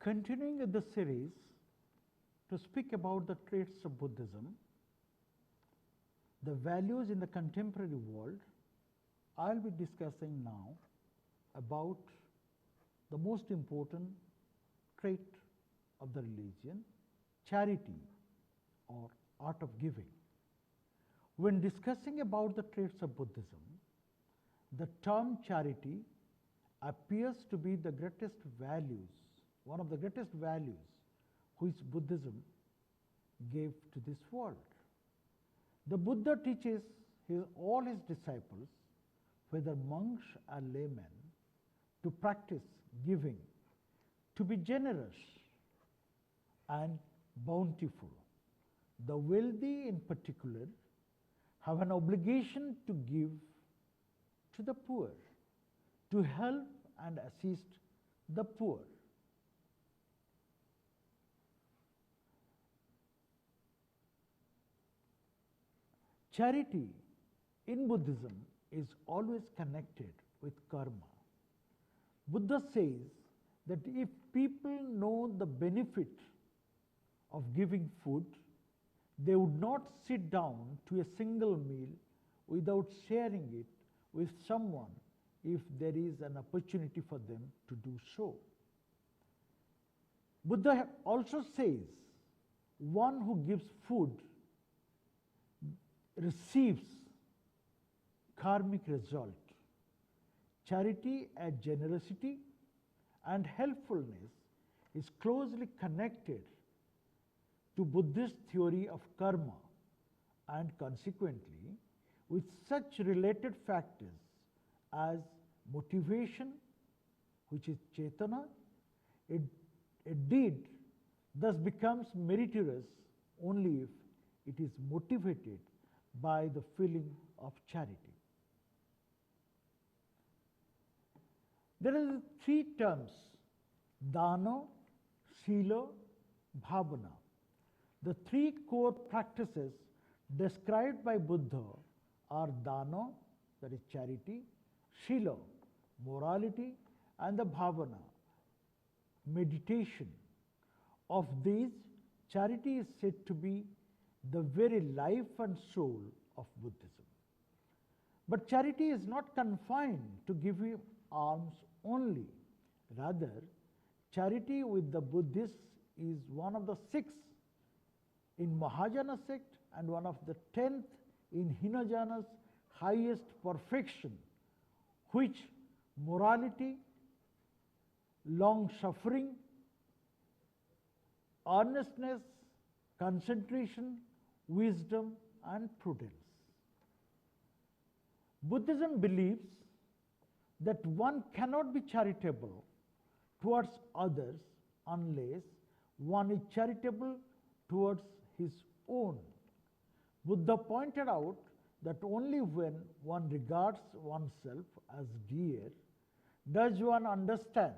Continuing with the series to speak about the traits of Buddhism, the values in the contemporary world, I'll be discussing now about the most important trait of the religion, charity or art of giving. When discussing about the traits of Buddhism, the term charity appears to be the greatest values, one of the greatest values which Buddhism gave to this world. The Buddha teaches all his disciples, whether monks or laymen, to practice giving, to be generous and bountiful. The wealthy in particular have an obligation to give to the poor, to help and assist the poor. Charity in Buddhism is always connected with karma. Buddha says that if people know the benefit of giving food, they would not sit down to a single meal without sharing it with someone if there is an opportunity for them to do so. Buddha also says one who gives food receives karmic result. Charity and generosity and helpfulness is closely connected to Buddhist theory of karma, and consequently with such related factors as motivation, which is cetana, a deed thus becomes meritorious only if it is motivated by the feeling of charity. There are three terms: dana, sila, bhavana. The three core practices described by Buddha are dana, that is charity, sila, morality, and the bhavana, meditation. Of these, charity is said to be the very life and soul of Buddhism. But charity is not confined to giving alms only. Rather, charity with the Buddhists is one of the 6 in Mahayana sect and one of the 10th in Hinayana's highest perfection, which morality, long suffering, earnestness, concentration, wisdom, and prudence. Buddhism believes that one cannot be charitable towards others unless one is charitable towards his own. Buddha pointed out that only when one regards oneself as dear does one understand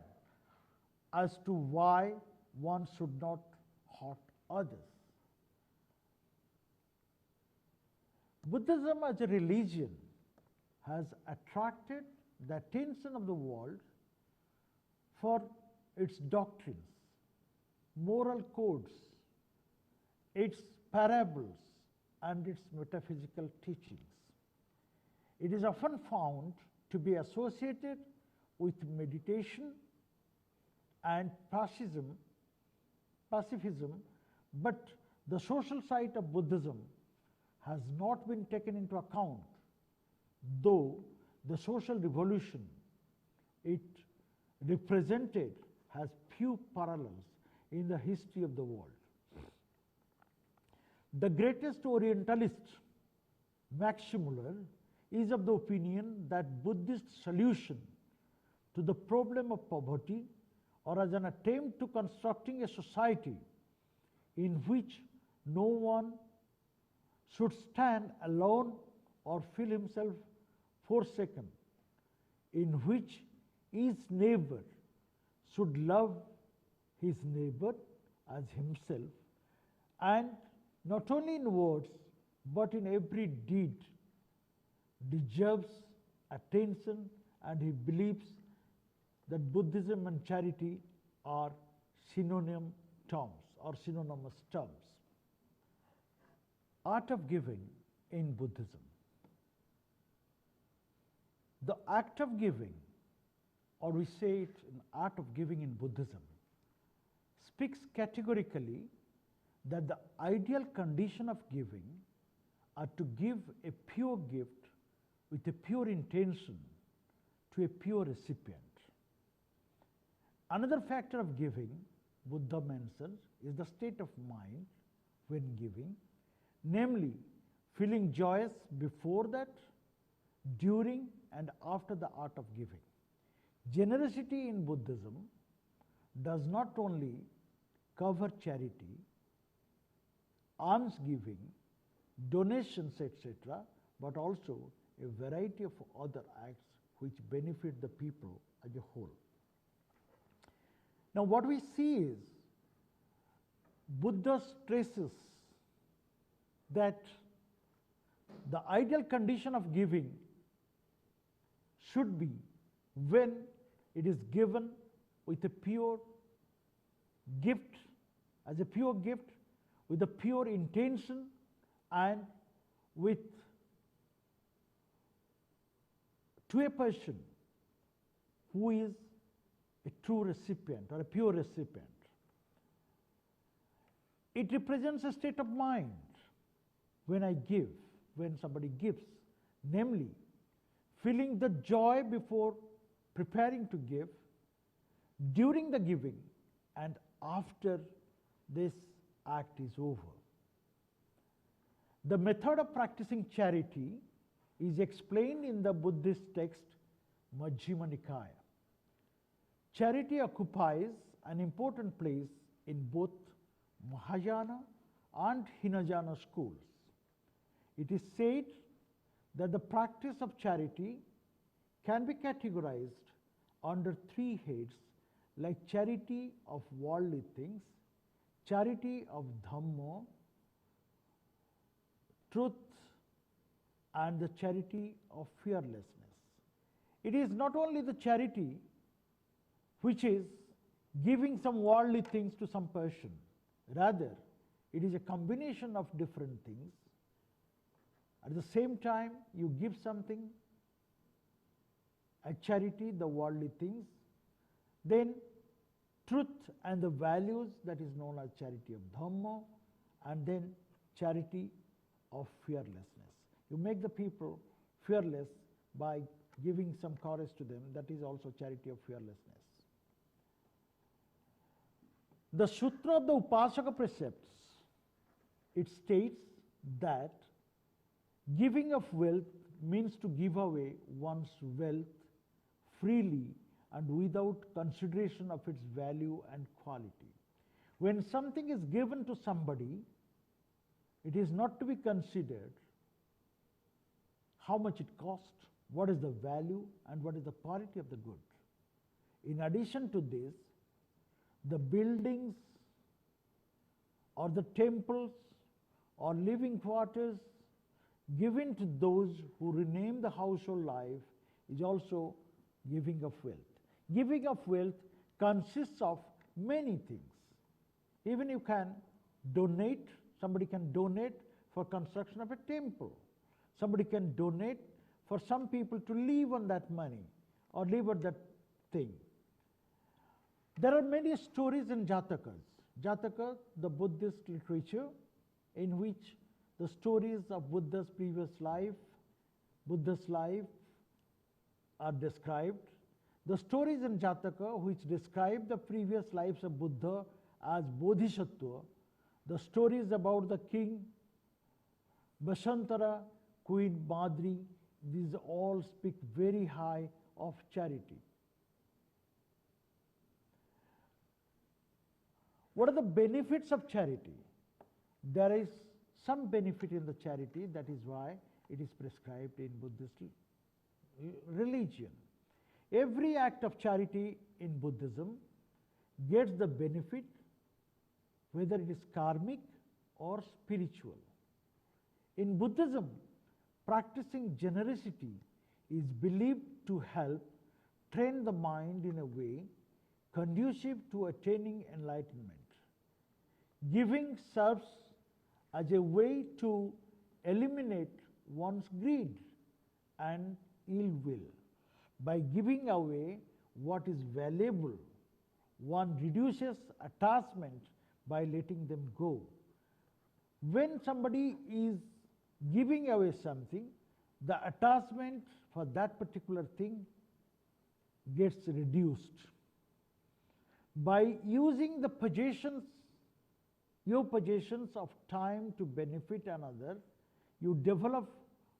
as to why one should not hurt others. Buddhism as a religion has attracted the attention of the world for its doctrines, moral codes, its parables, and its metaphysical teachings. It is often found to be associated with meditation and pacifism, but the social side of Buddhism has not been taken into account, though the social revolution it represented has few parallels in the history of the world. The greatest Orientalist, Max Muller, is of the opinion that Buddhist solution to the problem of poverty, or as an attempt to constructing a society in which no one should stand alone or feel himself forsaken, in which each neighbor should love his neighbor as himself, and not only in words but in every deed, deserves attention, and he believes that Buddhism and charity are synonym terms or synonymous terms. Art of giving in Buddhism. The act of giving, or we say it an art of giving in Buddhism, speaks categorically that the ideal condition of giving are to give a pure gift with a pure intention to a pure recipient. Another factor of giving, Buddha mentions, is the state of mind when giving, namely feeling joyous before that, during and after the art of giving. Generosity in Buddhism does not only cover charity, almsgiving, donations, etc., but also a variety of other acts which benefit the people as a whole. Now what we see is Buddha stresses that the ideal condition of giving should be when it is given with a pure gift, as a pure gift, with a pure intention and with to a person who is a true recipient or a pure recipient. It represents a state of mind when I give, when somebody gives, namely feeling the joy before preparing to give, during the giving, and after this act is over. The method of practicing charity is explained in the Buddhist text Majjhima Nikaya. Charity occupies an important place in both Mahayana and Hinayana schools. It is said that the practice of charity can be categorized under three heads, like charity of worldly things, charity of Dhamma, truth, and the charity of fearlessness. It is not only the charity which is giving some worldly things to some person, rather it is a combination of different things. At the same time, you give something, a charity, the worldly things, then truth and the values, that is known as charity of Dhamma, and then charity of fearlessness. You make the people fearless by giving some courage to them, that is also charity of fearlessness. The Sutra of the Upasaka precepts, it states that giving of wealth means to give away one's wealth freely and without consideration of its value and quality. When something is given to somebody, it is not to be considered how much it cost, what is the value, and what is the quality of the good. In addition to this, the buildings or the temples or living quarters given to those who rename the household life is also giving of wealth. Giving of wealth consists of many things. Even you can donate, somebody can donate for construction of a temple. Somebody can donate for some people to live on that money or live on that thing. There are many stories in Jatakas. Jataka, the Buddhist literature, in which the stories of Buddha's previous life, Buddha's life are described. The stories in Jataka which describe the previous lives of Buddha as Bodhisattva, the stories about the king Bashantara, Queen Madri, these all speak very high of charity. What are the benefits of charity? There is some benefit in the charity, that is why it is prescribed in Buddhist religion. Every act of charity in Buddhism gets the benefit, whether it is karmic or spiritual. In Buddhism, practicing generosity is believed to help train the mind in a way conducive to attaining enlightenment. Giving serves as a way to eliminate one's greed and ill will. By giving away what is valuable, one reduces attachment by letting them go. When somebody is giving away something, the attachment for that particular thing gets reduced. By using the possessions, your possessions of time to benefit another, you develop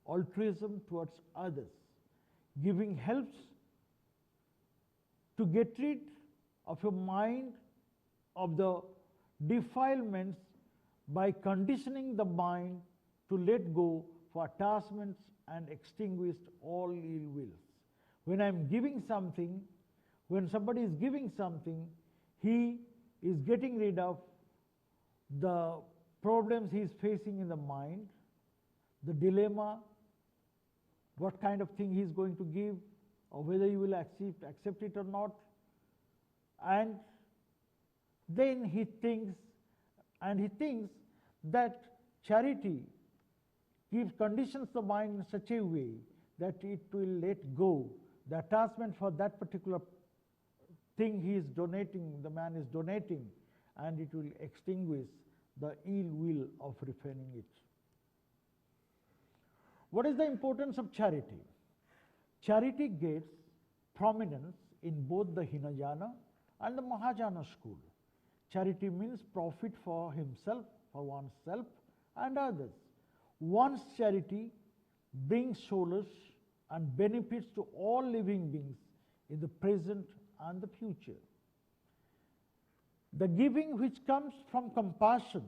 altruism towards others. Giving helps to get rid of your mind of the defilements by conditioning the mind to let go for attachments and extinguish all ill wills. When I am giving something, when somebody is giving something, he is getting rid of the problems he is facing in the mind, the dilemma, what kind of thing he is going to give, or whether you will accept it or not. And then he thinks that charity conditions the mind in such a way that it will let go the attachment for that particular thing he is donating, the man is donating, and it will extinguish the ill will of refraining it. What is the importance of charity? Charity gets prominence in both the Hinayana and the Mahayana school. Charity means profit for himself, for oneself and others. One's charity brings solace and benefits to all living beings in the present and the future. The giving which comes from compassion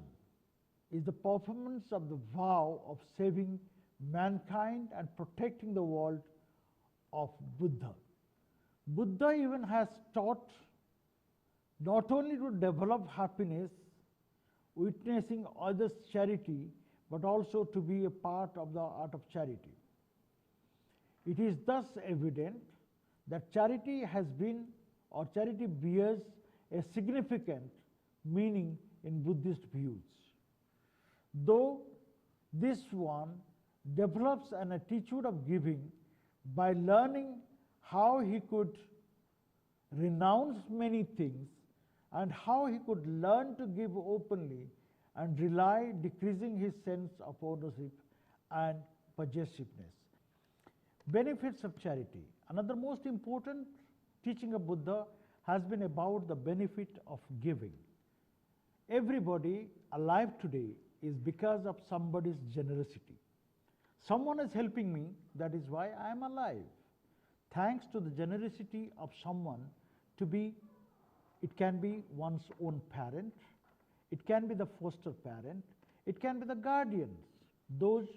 is the performance of the vow of saving mankind and protecting the world of Buddha. Buddha even has taught not only to develop happiness, witnessing others' charity, but also to be a part of the art of charity. It is thus evident that charity has been, or charity bears, a significant meaning in Buddhist views. Though this one develops an attitude of giving by learning how he could renounce many things and how he could learn to give openly and rely, decreasing his sense of ownership and possessiveness. Benefits of charity. Another most important teaching of Buddha has been about the benefit of giving. Everybody alive today is because of somebody's generosity. Someone is helping me, that is why I am alive. Thanks to the generosity of someone, it can be one's own parent, it can be the foster parent, it can be the guardians. Those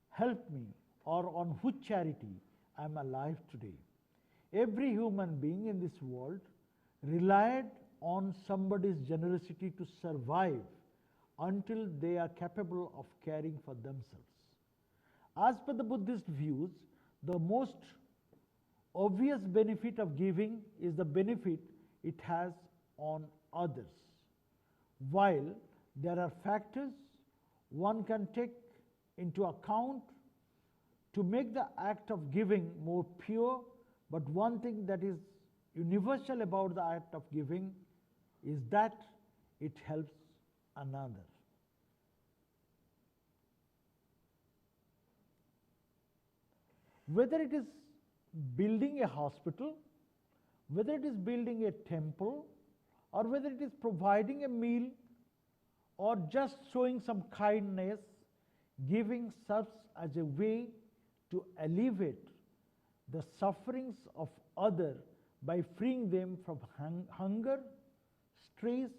help me, or on whose charity I am alive today. Every human being in this world relied on somebody's generosity to survive until they are capable of caring for themselves. As per the Buddhist views, the most obvious benefit of giving is the benefit it has on others. While there are factors one can take into account to make the act of giving more pure, but one thing that is universal about the act of giving is that it helps another. Whether it is building a hospital, whether it is building a temple, or whether it is providing a meal, or just showing some kindness, giving serves as a way to alleviate the sufferings of others by freeing them from hunger, stress,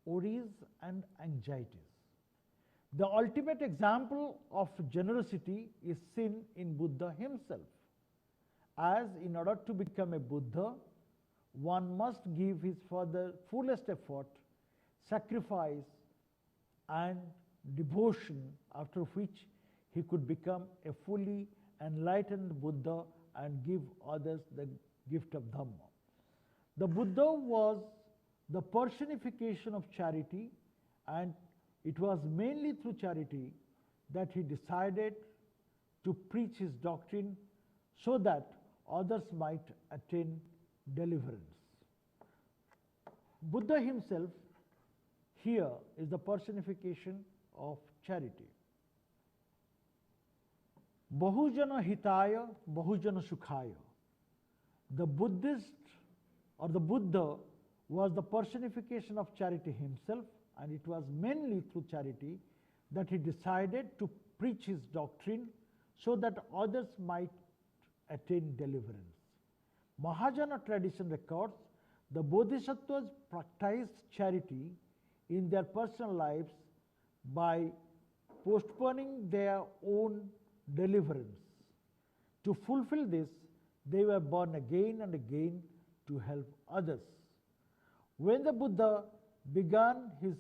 worries, and anxieties. The ultimate example of generosity is seen in Buddha himself, as in order to become a Buddha, one must give his fullest effort, sacrifice, and devotion, after which he could become a fully enlightened Buddha and give others the gift of Dhamma. The Buddha was the personification of charity, and it was mainly through charity that he decided to preach his doctrine so that others might attain deliverance. Buddha himself here is the personification of charity. Bahujana hitaya, bahujana sukhaya. The Buddhist or the Buddha was the personification of charity himself, and it was mainly through charity that he decided to preach his doctrine so that others might attain deliverance. Mahayana tradition records the Bodhisattvas practiced charity in their personal lives by postponing their own deliverance. To fulfill this, they were born again and again to help others. When the Buddha began his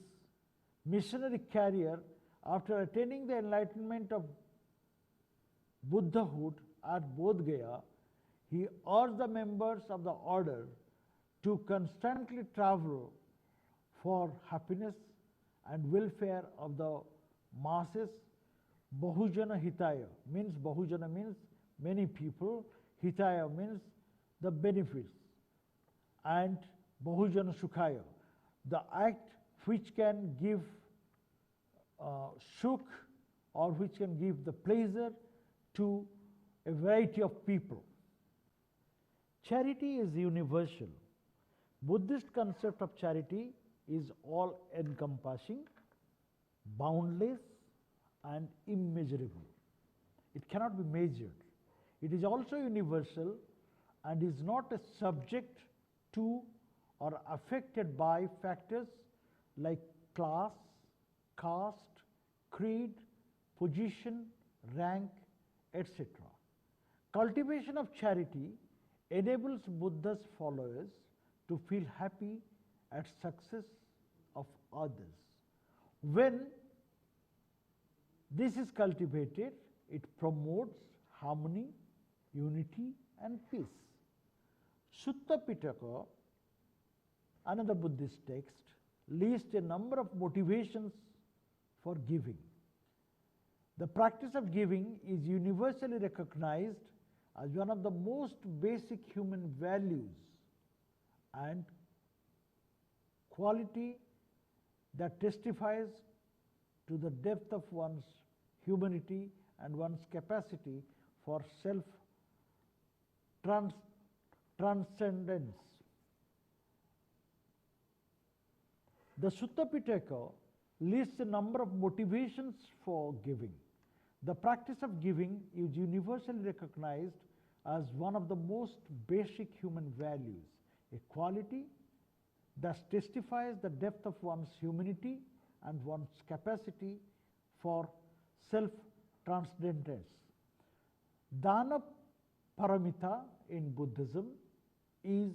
missionary career after attaining the enlightenment of Buddhahood at Bodh Gaya, he urged the members of the order to constantly travel for happiness and welfare of the masses. Bahujana hitaya means, Bahujana means many people, hitaya means the benefits, and Bahujana sukhaya, the act which can give sukh or which can give the pleasure to a variety of people. Charity is universal. Buddhist concept of charity is all encompassing, boundless, and immeasurable. It cannot be measured. It is also universal and is not a subject to or affected by factors like class, caste, creed, position, rank, etc. Cultivation of charity enables Buddha's followers to feel happy at success of others. When this is cultivated, it promotes harmony, unity, and peace. Sutta Pitaka, another Buddhist text, lists a number of motivations for giving. The practice of giving is universally recognized as one of the most basic human values and quality that testifies to the depth of one's humanity and one's capacity for self-transcendence. The Sutta Pitaka lists a number of motivations for giving. The practice of giving is universally recognized as one of the most basic human values, a quality that testifies the depth of one's humanity and one's capacity for self-transcendence. Dana paramita in Buddhism is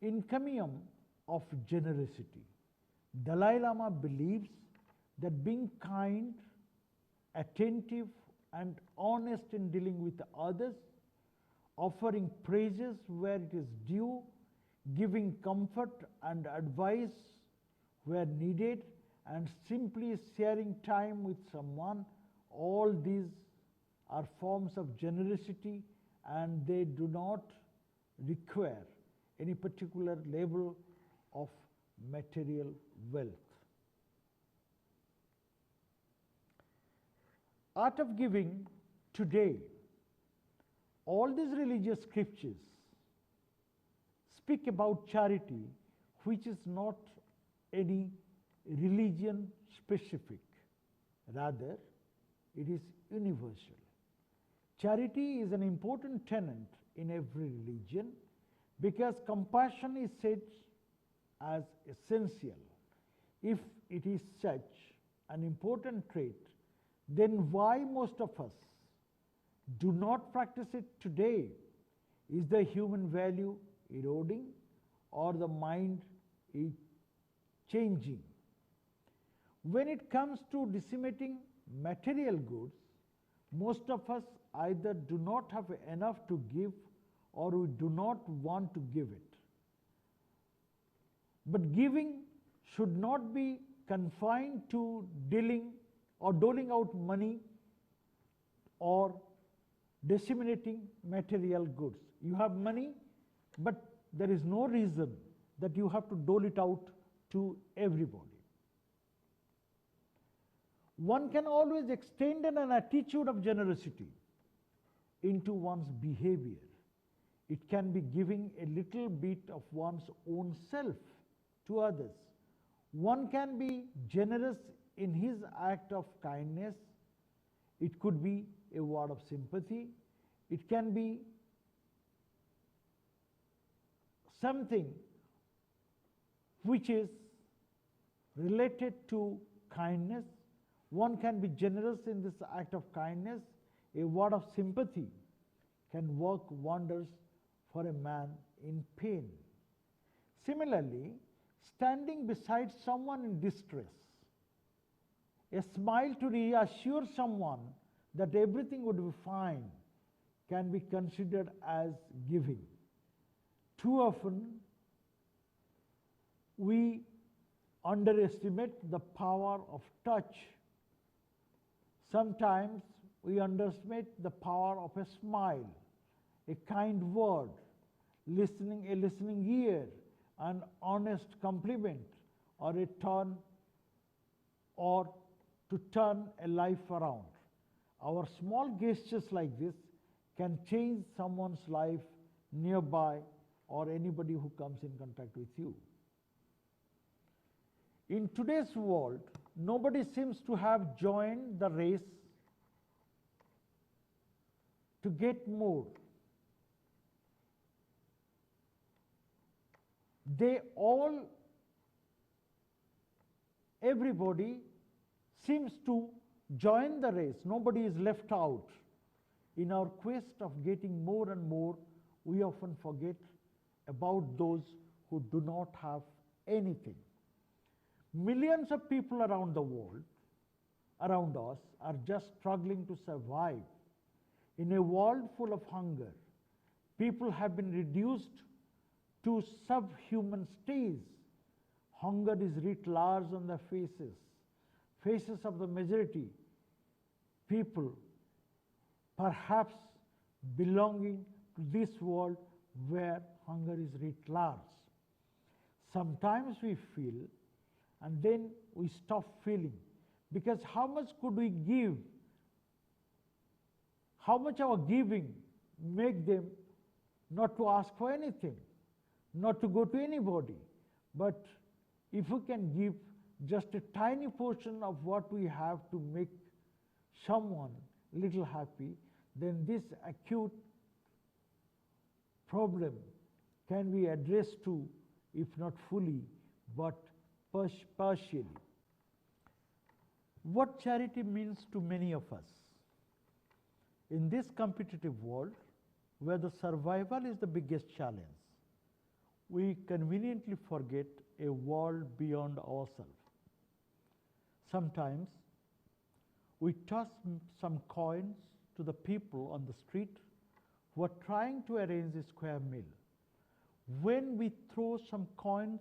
encomium of generosity. Dalai Lama believes that being kind, attentive, and honest in dealing with others, offering praises where it is due, giving comfort and advice where needed, and simply sharing time with someone, all these are forms of generosity, and they do not require any particular level of material wealth. Art of giving today, all these religious scriptures speak about charity, which is not any religion specific, rather it is universal. Charity is an important tenet in every religion because compassion is said as essential. If it is such an important trait, then why most of us do not practice it today? Is the human value eroding or the mind is changing? When it comes to disseminating material goods, most of us either do not have enough to give or we do not want to give it. But giving should not be confined to dealing or doling out money or disseminating material goods. You have money, but there is no reason that you have to dole it out to everybody. One can always extend an attitude of generosity into one's behavior. It can be giving a little bit of one's own self to others. One can be generous in his act of kindness. It could be a word of sympathy. It can be something which is related to kindness. One can be generous in this act of kindness. A word of sympathy can work wonders for a man in pain. Similarly, standing beside someone in distress, a smile to reassure someone that everything would be fine can be considered as giving. Too often, we underestimate the power of touch. Sometimes we underestimate the power of a smile, a kind word, a listening ear, an honest compliment, or a turn or to turn a life around. Our small gestures like this can change someone's life nearby or anybody who comes in contact with you. In today's world, nobody seems to have joined the race to get more. Everybody seems to join the race. Nobody is left out. In our quest of getting more and more, we often forget about those who do not have anything. Millions of people around the world, around us, are just struggling to survive. In a world full of hunger, people have been reduced to subhuman states. Hunger is writ large on their faces of the majority people, perhaps belonging to this world where hunger is writ large. Sometimes we feel and then we stop feeling, because how much could we give? How much our giving make them not to ask for anything, not to go to anybody. But if we can give just a tiny portion of what we have to make someone little happy, then this acute problem can be addressed to, if not fully, but partially. What charity means to many of us? In this competitive world, where the survival is the biggest challenge, we conveniently forget a world beyond ourselves. Sometimes we toss some coins to the people on the street who are trying to arrange a square meal. When we throw some coins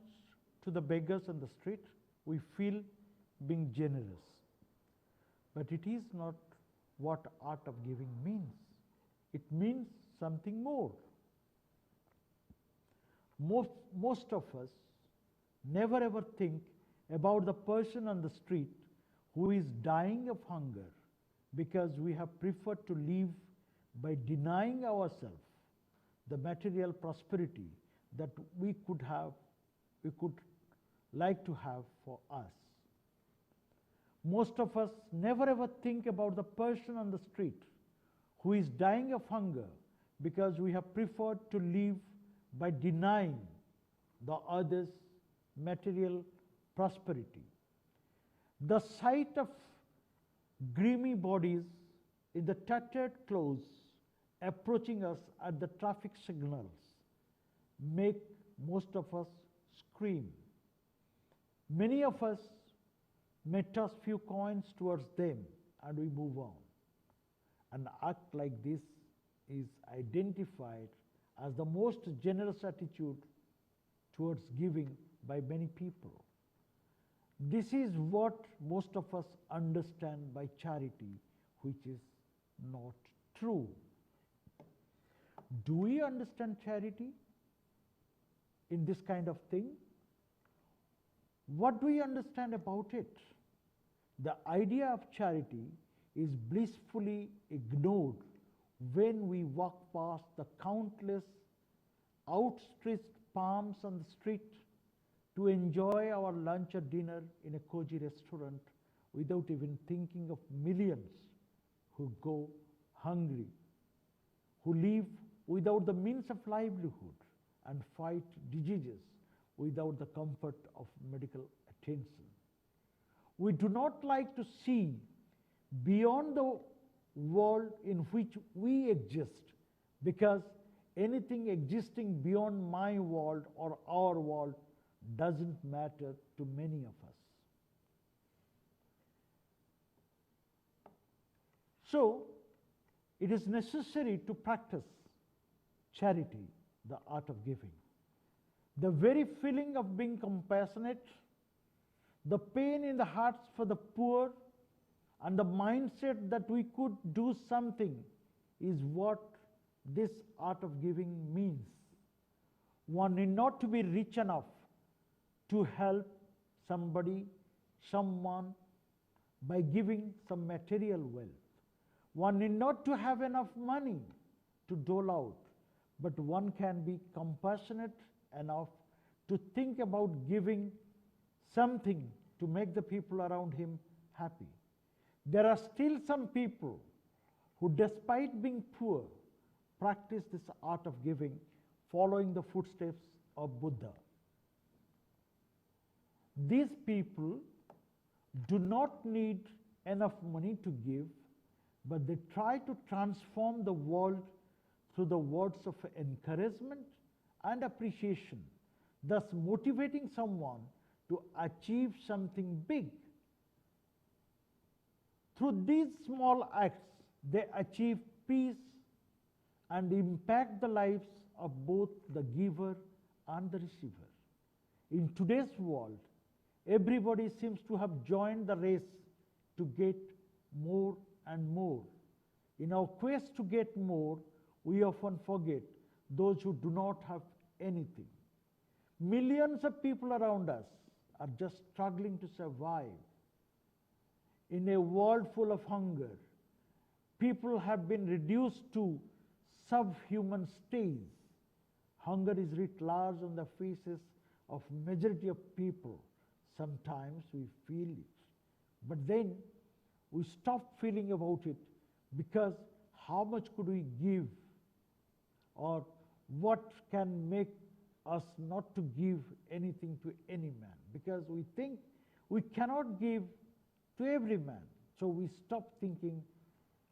to the beggars on the street, we feel being generous. But it is not what art of giving means. It means something more. Most of us never ever think about the person on the street who is dying of hunger, because we have preferred to live by denying ourselves the material prosperity that we could like to have for us. Most of us never ever think about the person on the street who is dying of hunger, because we have preferred to live by denying the others material prosperity. The sight of grimy bodies in the tattered clothes approaching us at the traffic signals make most of us scream. Many of us may toss few coins towards them and we move on. An act like this is identified as the most generous attitude towards giving by many people. This is what most of us understand by charity, which is not true. Do we understand charity in this kind of thing? What do we understand about it? The idea of charity is blissfully ignored when we walk past the countless outstretched palms on the street to enjoy our lunch or dinner in a cozy restaurant without even thinking of millions who go hungry, who live without the means of livelihood and fight diseases without the comfort of medical attention. We do not like to see beyond the world in which we exist, because anything existing beyond my world or our world doesn't matter to many of us. So, it is necessary to practice charity, the art of giving. The very feeling of being compassionate, the pain in the hearts for the poor, and the mindset that we could do something is what this art of giving means. One need not to be rich enough to help somebody, someone, by giving some material wealth. One need not to have enough money to dole out, but one can be compassionate enough to think about giving something to make the people around him happy. There are still some people who, despite being poor, practice this art of giving, following the footsteps of Buddha. These people do not need enough money to give, but they try to transform the world through the words of encouragement and appreciation, thus motivating someone to achieve something big. Through these small acts, they achieve peace and impact the lives of both the giver and the receiver. In today's world, everybody seems to have joined the race to get more and more. In our quest to get more, we often forget those who do not have anything. Millions of people around us are just struggling to survive. In a world full of hunger, people have been reduced to subhuman states. Hunger is writ large on the faces of majority of people. Sometimes we feel it, but then we stop feeling about it, because how much could we give, or what can make us not to give anything to any man, because we think we cannot give to every man. So we stop thinking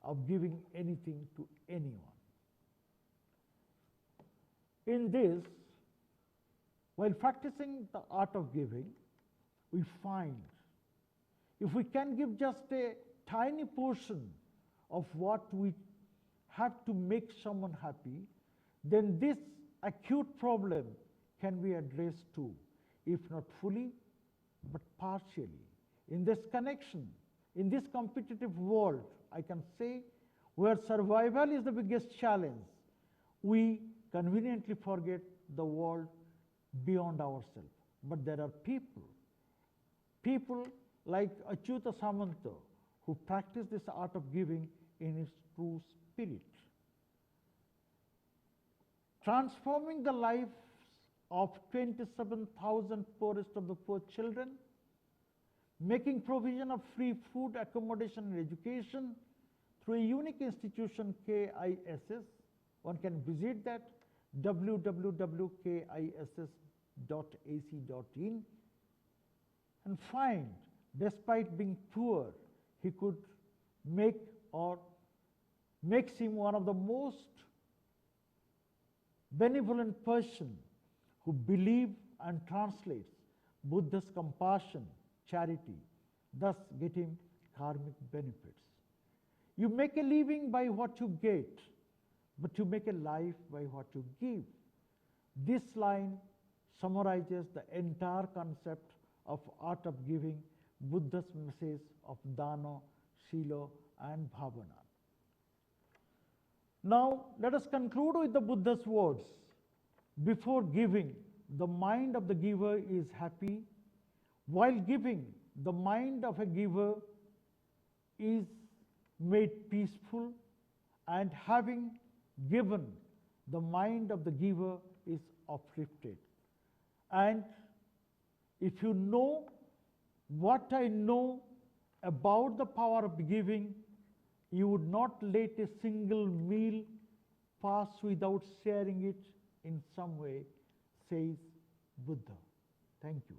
of giving anything to anyone. In this, while practicing the art of giving, we find if we can give just a tiny portion of what we have to make someone happy, then this acute problem can be addressed too, if not fully, but partially. In this connection, in this competitive world, I can say, where survival is the biggest challenge, we conveniently forget the world beyond ourselves. But there are people like Achyuta Samanta, who practice this art of giving in its true spirit, transforming the lives of 27,000 poorest of the poor children, making provision of free food, accommodation, and education through a unique institution, KISS. One can visit that, www.kiss.ac.in, and find, despite being poor, he could makes him one of the most benevolent person who believe and translates Buddha's compassion, charity, thus get him karmic benefits. You make a living by what you get, but you make a life by what you give. This line summarizes the entire concept of art of giving, Buddha's message of dana, sila, and bhavana. Now, let us conclude with the Buddha's words. Before giving, the mind of the giver is happy. While giving, the mind of a giver is made peaceful, and having given, the mind of the giver is uplifted. And if you know what I know about the power of giving, you would not let a single meal pass without sharing it in some way, says Buddha. Thank you.